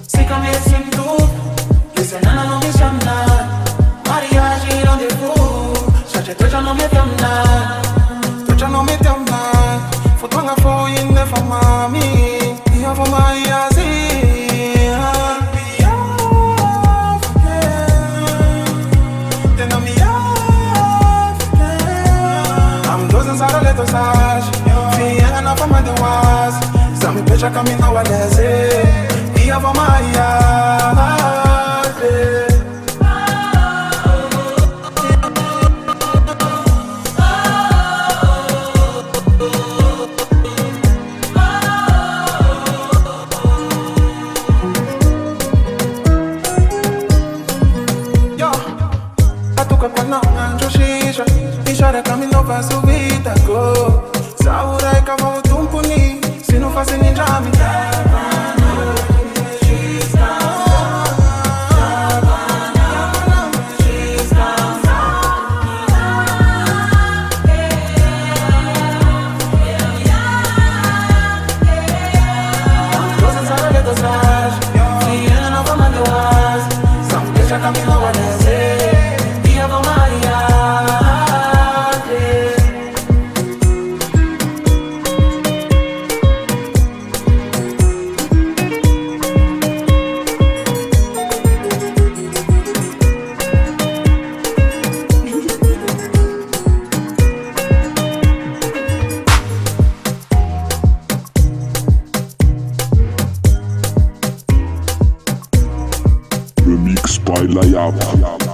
Sei que eu me sinto, que se nada não me chama. Mariage rendezvous, já te tu já não me tama. Tu já não me tama. Futanga foi indefa mami. E eu vou mais assim. Fiena na fama de was Zami pecha camino a leze E a vama Yo, atuka kwa na anjo shisha Ishara camino va subida go Saura e cavalo tumpuni Se não fazem nem jami Camino a descer E a Maria Remix by Layab.